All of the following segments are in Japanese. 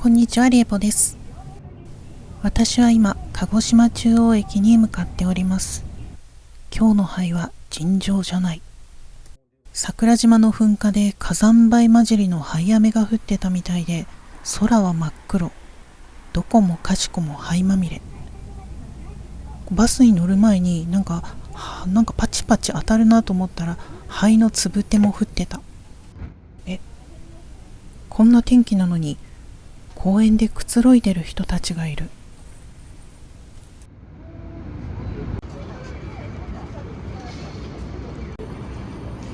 こんにちは、リエポです。私は今、鹿児島中央駅に向かっております。今日の灰は尋常じゃない。桜島の噴火で火山灰混じりの灰雨が降ってたみたいで、空は真っ黒。どこもかしこも灰まみれ。バスに乗る前になんかパチパチ当たるなと思ったら、灰のつぶても降ってた。こんな天気なのに、公園でくつろいでる人たちがいる。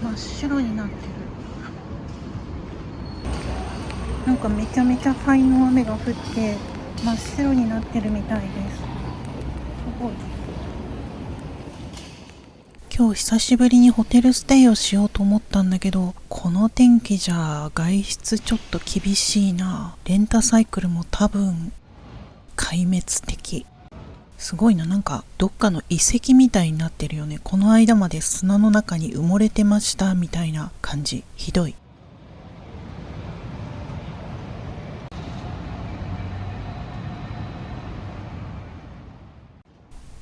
真っ白になってる。なんかめちゃめちゃ灰の雨が降って真っ白になってるみたいです。すごい。今日久しぶりにホテルステイをしようと思ったんだけど、この天気じゃ外出ちょっと厳しいな。レンタサイクルも多分壊滅的。すごいな、なんかどっかの遺跡みたいになってるよね。この間まで砂の中に埋もれてましたみたいな感じ。ひどい。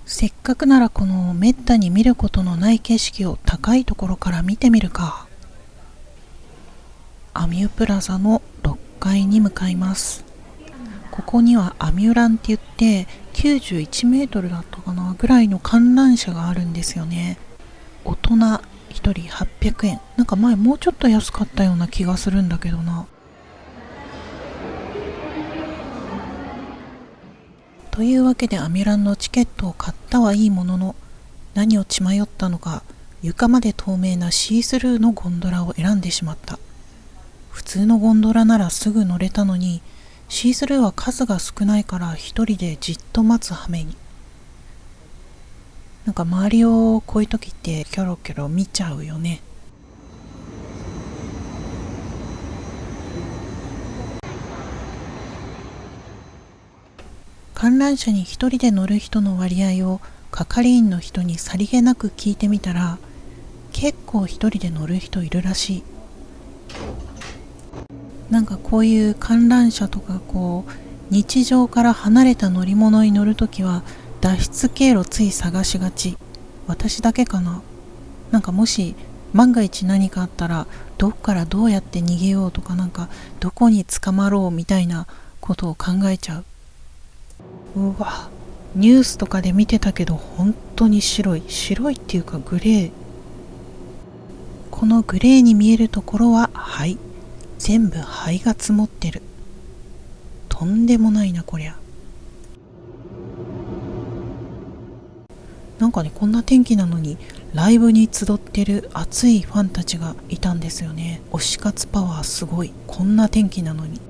せっかくならこのめったに見ることのない景色を高いところから見てみるか。アミュプラザの6階に向かいます。ここにはアミュランって言って91メートルだったかなぐらいの観覧車があるんですよね。大人1人800円。なんか前もうちょっと安かったような気がするんだけどな。というわけでアミュランのチケットを買ったはいいものの、何を血迷ったのか床まで透明なシースルーのゴンドラを選んでしまった。普通のゴンドラならすぐ乗れたのに、シースルーは数が少ないから一人でじっと待つ羽目に。なんか周りをこういう時ってキョロキョロ見ちゃうよね。観覧車に一人で乗る人の割合を係員の人にさりげなく聞いてみたら、結構一人で乗る人いるらしい。なんかこういう観覧車とか日常から離れた乗り物に乗るときは脱出経路つい探しがち。私だけかな。なんかもし万が一何かあったらどっからどうやって逃げようとか、なんかどこに捕まろうみたいなことを考えちゃう。うわ、ニュースとかで見てたけど本当に白いっていうかグレー。このグレーに見えるところは灰。全部灰が積もってる。とんでもないなこりゃ。なんかね、こんな天気なのにライブに集ってる熱いファンたちがいたんですよね。推し活パワーすごい。こんな天気なのに。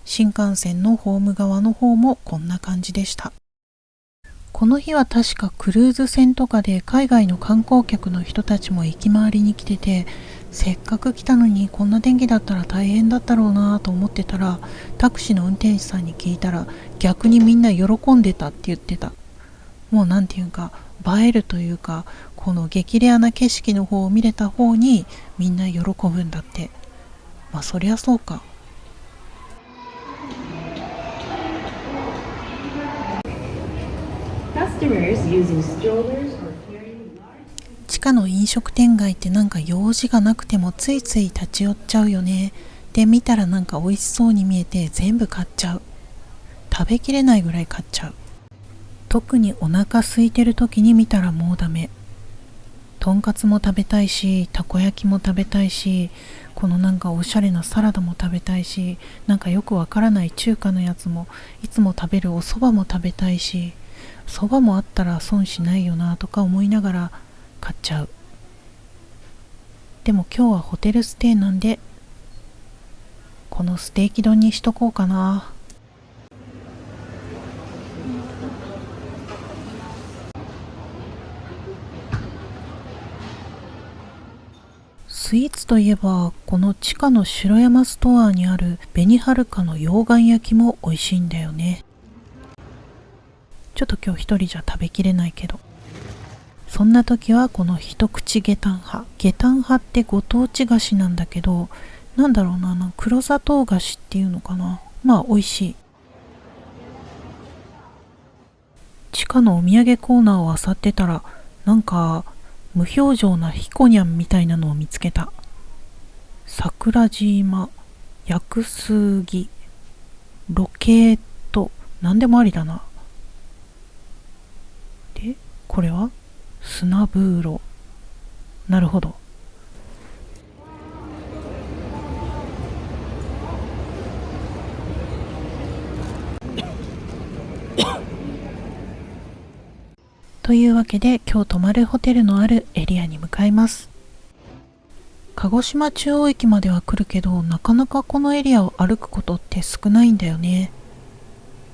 新幹線のホーム側の方もこんな感じでした。この日は確かクルーズ船とかで海外の観光客の人たちも行き回りに来てて、せっかく来たのにこんな天気だったら大変だったろうなと思ってたら、タクシーの運転手さんに聞いたら逆にみんな喜んでたって言ってた。もうなんていうか映えるというか、この激レアな景色の方を見れた方にみんな喜ぶんだって。まあそりゃそうか。地下の飲食店街ってなんか用事がなくてもついつい立ち寄っちゃうよね。で見たらなんか美味しそうに見えて全部買っちゃう。食べきれないぐらい買っちゃう。特にお腹空いてる時に見たらもうダメ。とんかつも食べたいし、たこ焼きも食べたいし、このなんかおしゃれなサラダも食べたいし、なんかよくわからない中華のやつも、いつも食べるお蕎麦も食べたいし、蕎麦もあったら損しないよなとか思いながら買っちゃう。でも今日はホテルステイなんで、このステーキ丼にしとこうかな。スイーツといえば、この地下の城山ストアにある紅はるかの溶岩焼きも美味しいんだよね。ちょっと今日一人じゃ食べきれないけど。そんな時はこの一口下炭派。下炭派ってご当地菓子なんだけど、なんだろうな、黒砂糖菓子っていうのかな。まあ美味しい。地下のお土産コーナーを漁ってたら、なんか無表情なヒコニャンみたいなのを見つけた。桜島、屋久杉、ロケット、なんでもありだな。で、これは砂風呂。なるほど。というわけで今日泊まるホテルのあるエリアに向かいます。鹿児島中央駅までは来るけど、なかなかこのエリアを歩くことって少ないんだよね。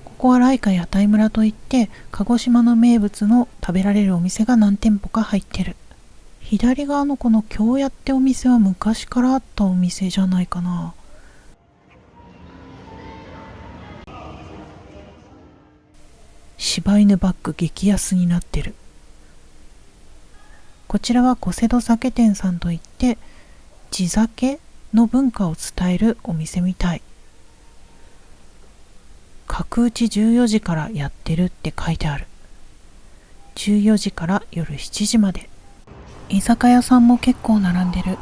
ここはライカ屋台村といって、鹿児島の名物の食べられるお店が何店舗か入ってる。左側のこの京屋ってお店は昔からあったお店じゃないかな。柴犬バッグ激安になってる。こちらは小瀬戸酒店さんといって、地酒の文化を伝えるお店みたい。角打ち14時からやってるって書いてある。14時から夜7時まで。居酒屋さんも結構並んでる。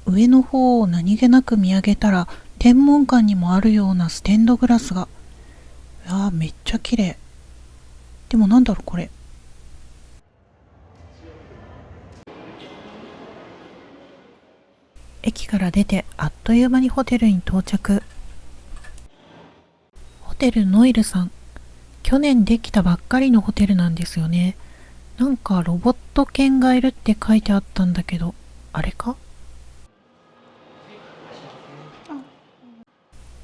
上の方を何気なく見上げたら、天文館にもあるようなステンドグラスが。めっちゃ綺麗。でもなんだろうこれ。駅から出てあっという間にホテルに到着。ホテルノイルさん。去年できたばっかりのホテルなんですよね。なんかロボット犬がいるって書いてあったんだけど、あれか？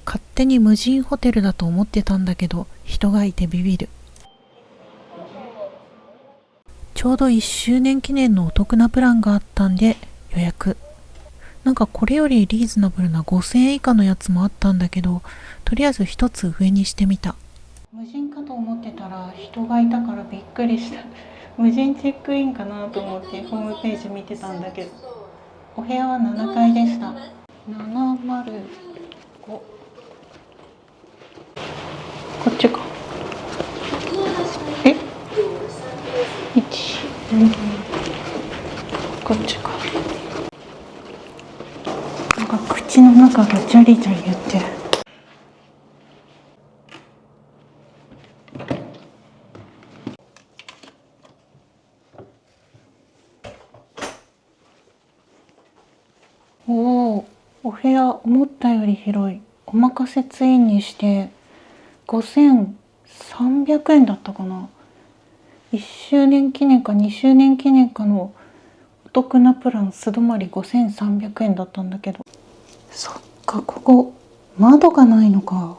勝手に無人ホテルだと思ってたんだけど、人がいてビビる。ちょうど1周年記念のお得なプランがあったんで予約。なんかこれよりリーズナブルな5000円以下のやつもあったんだけど、とりあえず一つ上にしてみた。無人かと思ってたら人がいたからびっくりした。無人チェックインかなと思ってホームページ見てたんだけど、お部屋は7階でした。705。こっちか。え、1、2、こっちか。なんか口の中がジャリジャリ言ってる。お部屋思ったより広い。お任せツインにして5300円だったかな。1周年記念か2周年記念かのお得なプラン素泊まり5300円だったんだけど。そっか、ここ窓がないのか。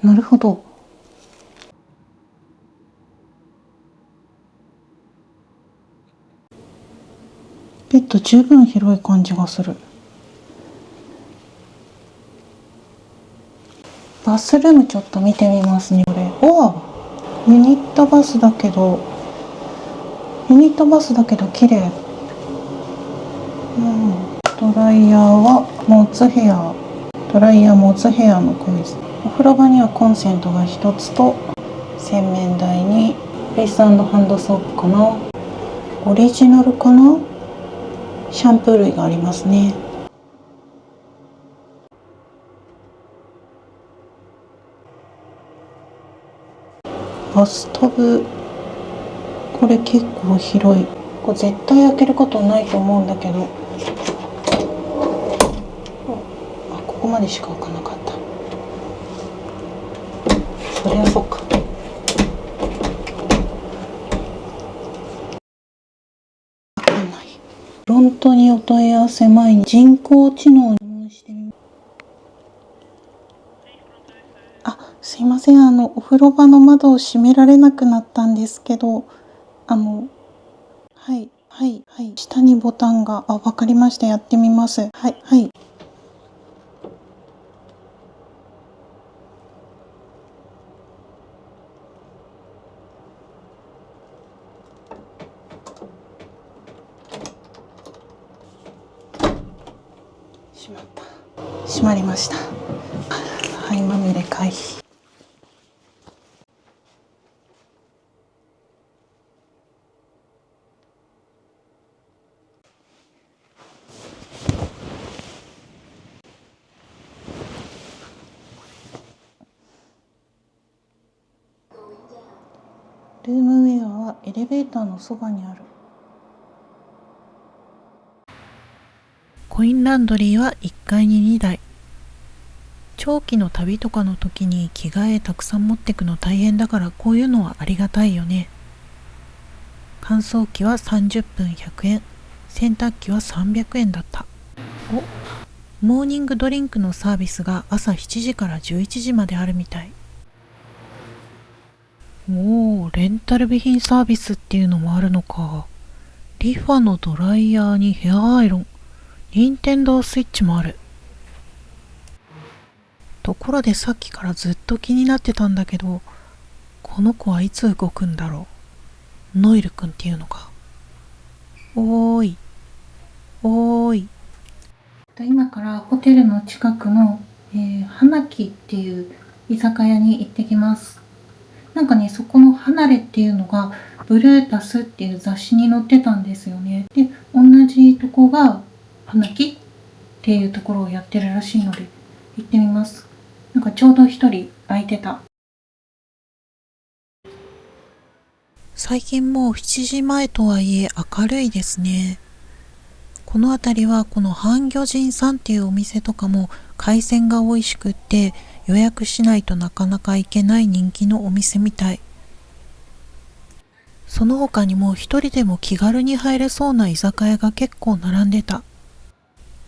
なるほど。ベッド十分広い感じがする。バスルームちょっと見てみますね。これユニットバスだけど綺麗。ドライヤーはモツヘア。ドライヤーモツヘアのコイズ。お風呂場にはコンセントが一つと、洗面台にフェイス&ハンドソープかな。オリジナルかな。シャンプー類がありますね。バスタブ、これ結構広い。これ絶対開けることないと思うんだけど、ここまでしか開かなかった。それはそっか。開かない。フロントにお問い合わせ前に人工知能に質問してみます。すいません、お風呂場の窓を閉められなくなったんですけど、はい、下にボタンが、わかりました、やってみます。はい。しまった。閉まりました。はい、まみれ回避。ルームウェアはエレベーターのそばにある。コインランドリーは1階に2台。長期の旅とかの時に着替えたくさん持ってくの大変だから、こういうのはありがたいよね。乾燥機は30分100円、洗濯機は300円だった。モーニングドリンクのサービスが朝7時から11時まであるみたい。レンタル備品サービスっていうのもあるのか。リファのドライヤーにヘアアイロン、ニンテンドースイッチもある。ところでさっきからずっと気になってたんだけど、この子はいつ動くんだろう。ノイルくんっていうのか。おーい。おーい。今からホテルの近くの、花木っていう居酒屋に行ってきます。なんかね、そこの離れっていうのがブルータスっていう雑誌に載ってたんですよね。で、同じとこが花木っていうところをやってるらしいので行ってみます。なんかちょうど一人空いてた。最近もう7時前とはいえ明るいですね。この辺りはこの半魚人さんっていうお店とかも海鮮が美味しくって予約しないとなかなか行けない人気のお店みたい。その他にも一人でも気軽に入れそうな居酒屋が結構並んでた。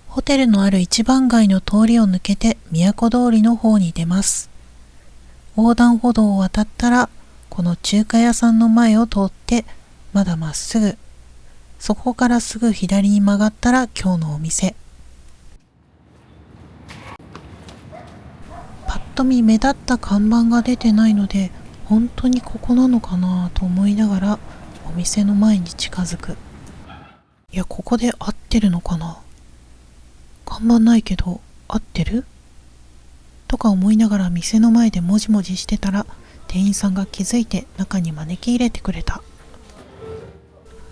ホテルのある一番街の通りを抜けて都通りの方に出ます。横断歩道を渡ったらこの中華屋さんの前を通ってまだまっすぐ。そこからすぐ左に曲がったら今日のお店。パッと見目立った看板が出てないので本当にここなのかなと思いながらお店の前に近づく。いや、ここで合ってるのかな。看板ないけど合ってるとか思いながら店の前でもじもじしてたら店員さんが気づいて中に招き入れてくれた。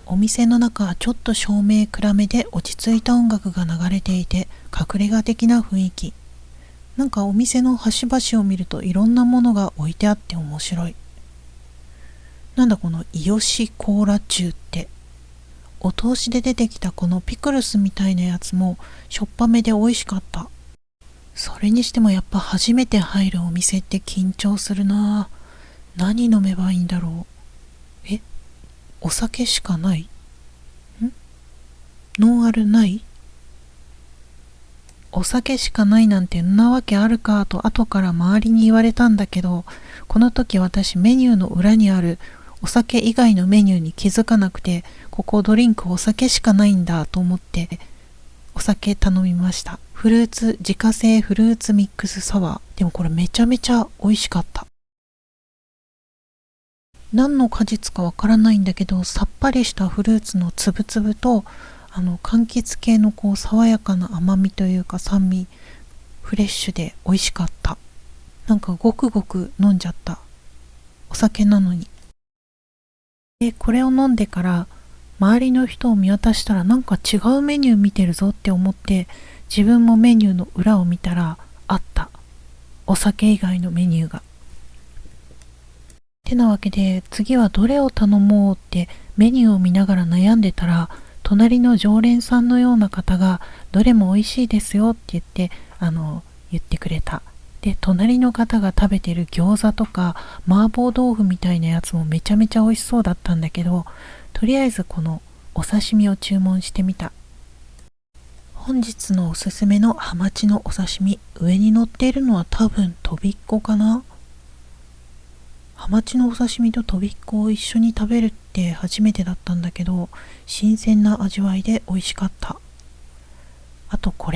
お店の中はちょっと照明暗めで落ち着いた音楽が流れていて隠れ家的な雰囲気。なんかお店の端々を見るといろんなものが置いてあって面白い。なんだこのイヨシコーラ中って。お通しで出てきたこのピクルスみたいなやつもしょっぱめで美味しかった。それにしてもやっぱ初めて入るお店って緊張するな。何飲めばいいんだろう。お酒しかない？ノンアルない？お酒しかないなんてんなわけあるかと後から周りに言われたんだけど、この時私メニューの裏にあるお酒以外のメニューに気づかなくて、ここドリンクお酒しかないんだと思ってお酒頼みました。自家製フルーツミックスサワー。でもこれめちゃめちゃ美味しかった。何の果実かわからないんだけど、さっぱりしたフルーツのつぶつぶと柑橘系の爽やかな甘みというか酸味、フレッシュで美味しかった。なんかごくごく飲んじゃった。お酒なのに。で、これを飲んでから周りの人を見渡したらなんか違うメニュー見てるぞって思って自分もメニューの裏を見たらあった。お酒以外のメニューが。てなわけで次はどれを頼もうってメニューを見ながら悩んでたら、隣の常連さんのような方がどれも美味しいですよって言って言ってくれた。で、隣の方が食べてる餃子とか麻婆豆腐みたいなやつもめちゃめちゃ美味しそうだったんだけど、とりあえずこのお刺身を注文してみた。本日のおすすめのハマチのお刺身、上に乗っているのは多分とびっこかな。ハマチのお刺身ととびっこを一緒に食べるって初めてだったんだけど、新鮮な味わいで美味しかった。あとこ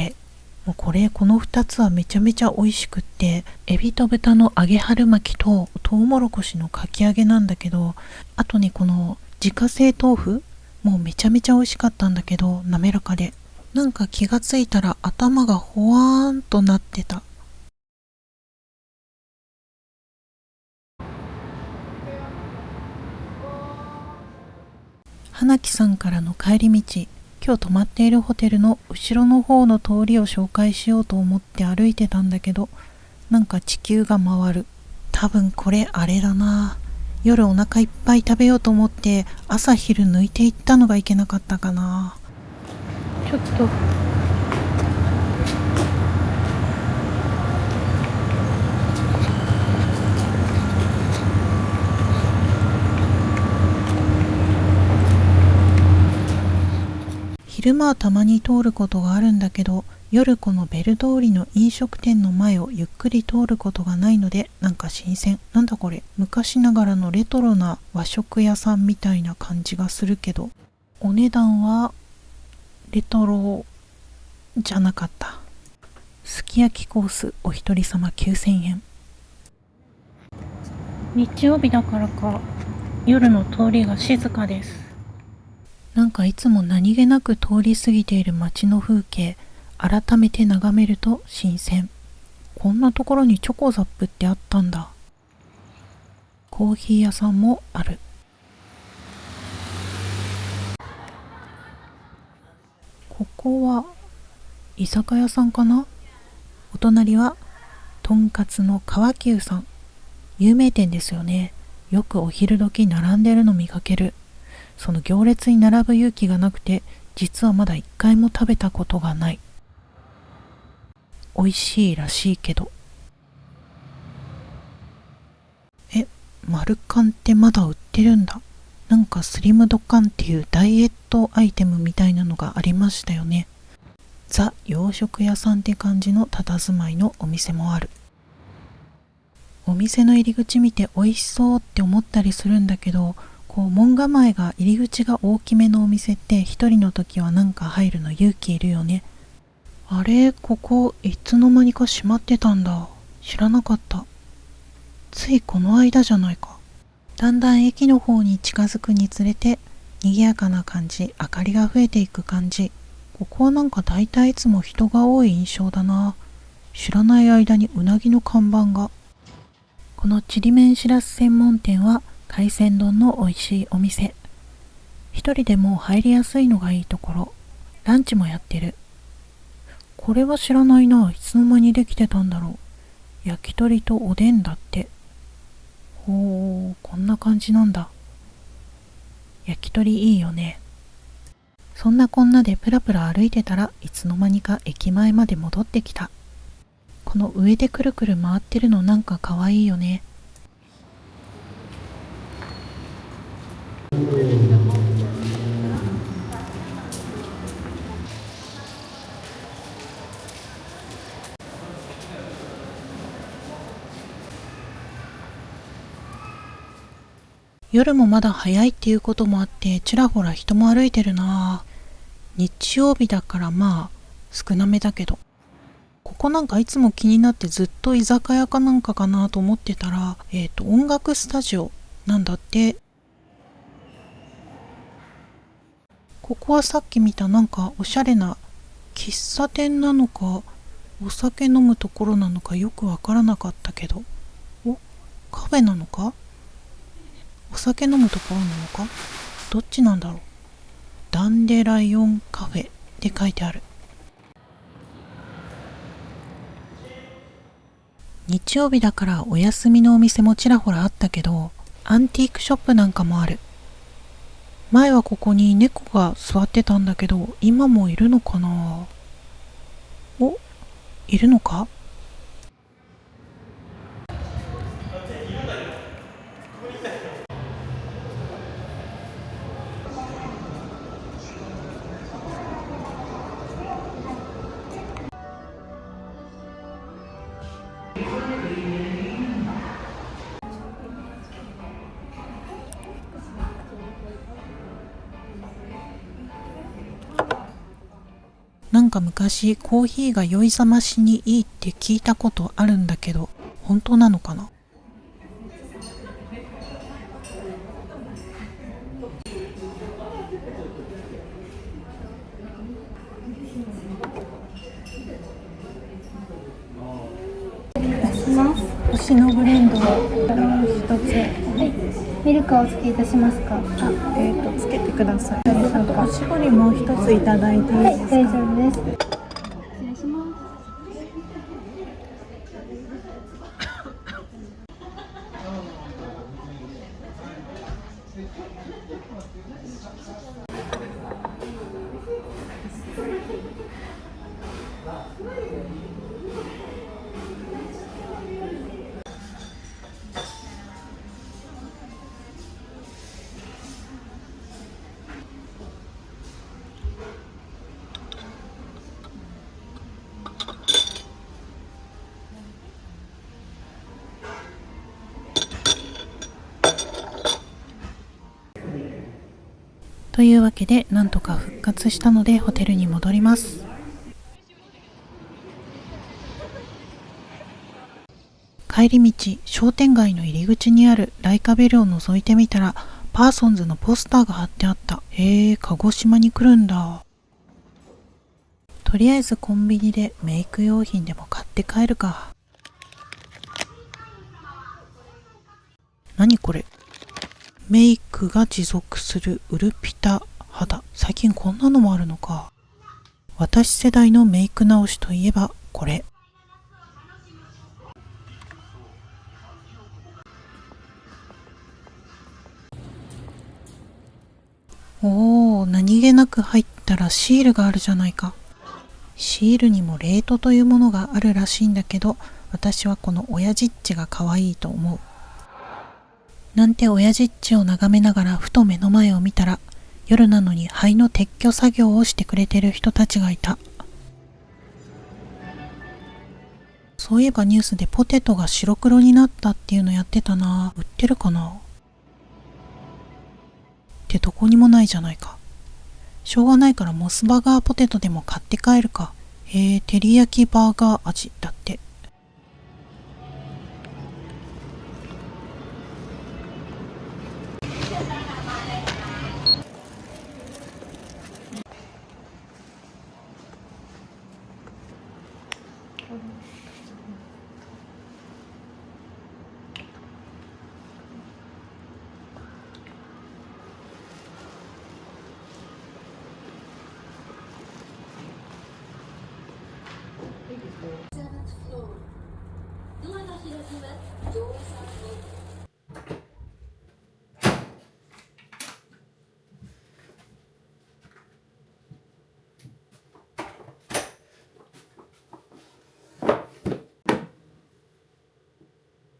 の2つはめちゃめちゃ美味しくって、エビと豚の揚げ春巻きとトウモロコシのかき揚げなんだけど、あとね、この自家製豆腐もうめちゃめちゃ美味しかったんだけど、滑らかで。なんか気がついたら頭がほわーんとなってた。花木さんからの帰り道、今日泊まっているホテルの後ろの方の通りを紹介しようと思って歩いてたんだけど、なんか地球が回る。多分これあれだな。夜お腹いっぱい食べようと思って朝昼抜いていったのがいけなかったかな。ちょっと昼間はたまに通ることがあるんだけど、夜このベル通りの飲食店の前をゆっくり通ることがないので、なんか新鮮。なんだこれ、昔ながらのレトロな和食屋さんみたいな感じがするけど、お値段はレトロじゃなかった。すき焼きコースお一人様9000円。日曜日だからか、夜の通りが静かです。なんかいつも何気なく通り過ぎている街の風景、改めて眺めると新鮮。こんなところにチョコザップってあったんだ。コーヒー屋さんもある。ここは居酒屋さんかな。お隣はとんかつの川久さん。有名店ですよね。よくお昼時並んでるの見かける。その行列に並ぶ勇気がなくて、実はまだ一回も食べたことがない。美味しいらしいけど。マルカンってまだ売ってるんだ。なんかスリムドカンっていうダイエットアイテムみたいなのがありましたよね。ザ洋食屋さんって感じの佇まいのお店もある。お店の入り口見て美味しそうって思ったりするんだけど、こう門構えが入り口が大きめのお店って一人の時はなんか入るの勇気いるよね。あれ、ここいつの間にか閉まってたんだ。知らなかった。ついこの間じゃないか。だんだん駅の方に近づくにつれて賑やかな感じ、明かりが増えていく感じ。ここはなんか大体いつも人が多い印象だな。知らない間にうなぎの看板が。このちりめんしらす専門店は海鮮丼の美味しいお店。一人でも入りやすいのがいいところ。ランチもやってる。これは知らないな。いつの間にできてたんだろう。焼き鳥とおでんだって。ほう、こんな感じなんだ。焼き鳥いいよね。そんなこんなでプラプラ歩いてたらいつの間にか駅前まで戻ってきた。この上でくるくる回ってるのなんかかわいいよね。夜もまだ早いっていうこともあってちらほら人も歩いてるな。日曜日だからまあ少なめだけど。ここなんかいつも気になってずっと居酒屋かなんかかなと思ってたら、音楽スタジオなんだって。ここはさっき見たなんかおしゃれな喫茶店なのかお酒飲むところなのかよくわからなかったけど、カフェなのかお酒飲むところなのか、どっちなんだろう。ダンデライオンカフェって書いてある。日曜日だからお休みのお店もちらほらあったけど、アンティークショップなんかもある。前はここに猫が座ってたんだけど、今もいるのかな。いるのか。なんか昔コーヒーが酔い覚ましにいいって聞いたことあるんだけど、本当なのかな。しのブレンドを一つ。はい、ミルクをお付けいたしますか？つけてください。おしぼりも一ついただいていいですか？大丈夫です。失礼します。というわけで、なんとか復活したのでホテルに戻ります。帰り道、商店街の入り口にあるライカビルを覗いてみたら、パーソンズのポスターが貼ってあった。鹿児島に来るんだ。とりあえずコンビニでメイク用品でも買って帰るか。何これ？メイクが持続するウルピタ肌。最近こんなのもあるのか。私世代のメイク直しといえばこれ。おー、何気なく入ったらシールがあるじゃないか。シールにもレートというものがあるらしいんだけど、私はこの親父っちが可愛いと思う。なんて親父っちを眺めながらふと目の前を見たら、夜なのに灰の撤去作業をしてくれてる人たちがいた。そういえばニュースでポテトが白黒になったっていうのやってたな。売ってるかな？ってどこにもないじゃないか。しょうがないからモスバーガーポテトでも買って帰るか。照り焼きバーガー味だって。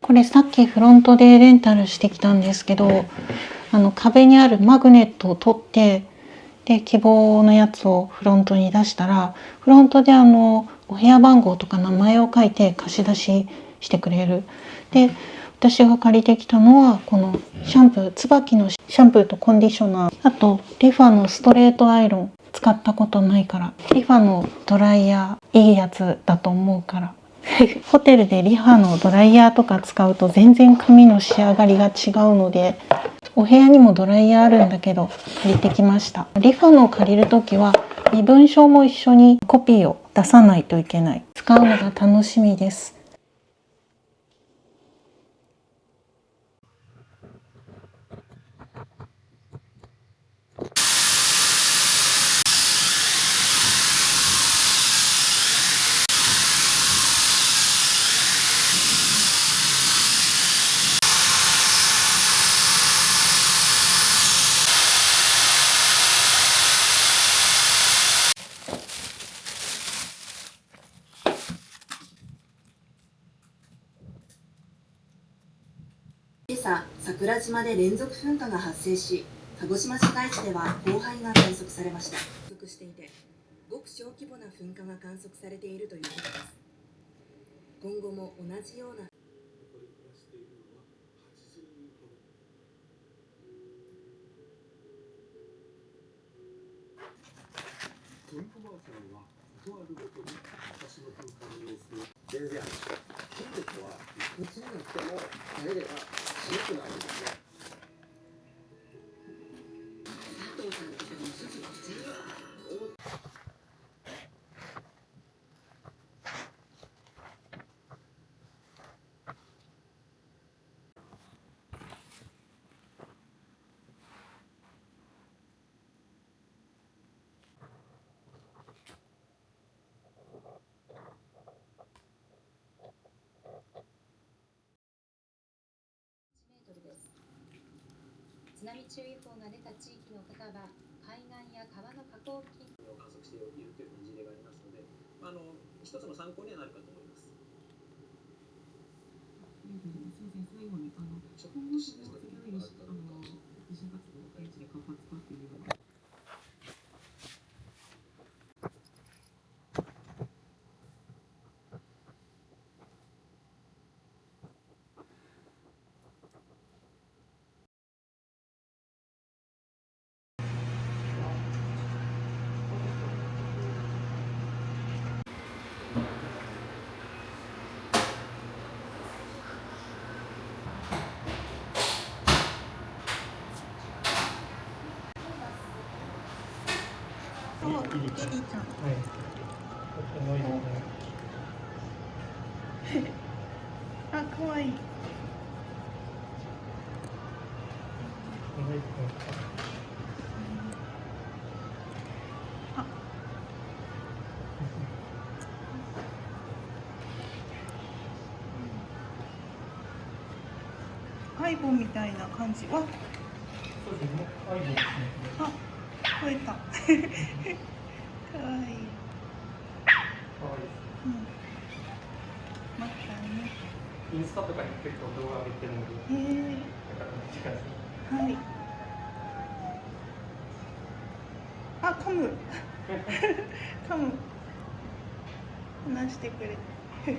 これさっきフロントでレンタルしてきたんですけど、壁にあるマグネットを取って、で希望のやつをフロントに出したら、フロントでお部屋番号とか名前を書いて貸し出ししてくれる。で私が借りてきたのはこのシャンプー、椿のシャンプーとコンディショナー、あとリファのストレートアイロン。使ったことないから、リファのドライヤーいいやつだと思うからホテルでリファのドライヤーとか使うと全然髪の仕上がりが違うので、お部屋にもドライヤーあるんだけど借りてきました。リファのを借りるときは身分証も一緒にコピーを出さないといけない。使うのが楽しみです。今朝、桜島で連続噴火が発生し、鹿児島市街地では降灰が観測されました。観測していて、ごく小規模な噴火が観測されているということです。今後も同じようなトルコマーさんはとあるごとに私の噴火の様子を全然金属はいくつになっても耐えれば白くなるんですね。佐藤さんのところのすぐこちらは津波注意報が出た地域の方は海岸や川の河口付近を観測しているという事例がありますので、一つの参考にはなるかと思います。最後にちょっとしですね、地震活動現地で活発化っていうのが。いいじゃん。はい。とてもいいですね。あ、かわいい。アイボンみたいな感じ。わ、そうですね。アイボンですね。あ、超えた。かわいい。可愛いです。うん。またね。インスタとかに結構動画上げてるので、だから近いですね。はい。あ、噛む。噛む。話してくれ。またね。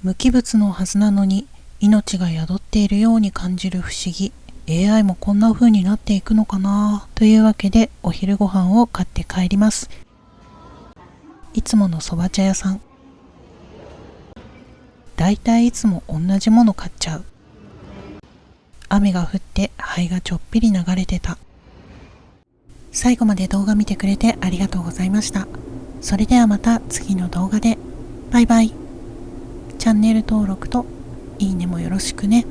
無機物のはずなのに命が宿っているように感じる不思議。 AI もこんな風になっていくのかなというわけでお昼ご飯を買って帰ります。いつものそば茶屋さん。だいたいいつも同じもの買っちゃう。雨が降って灰がちょっぴり流れてた。最後まで動画見てくれてありがとうございました。それではまた次の動画で。バイバイ。チャンネル登録といいねもよろしくね。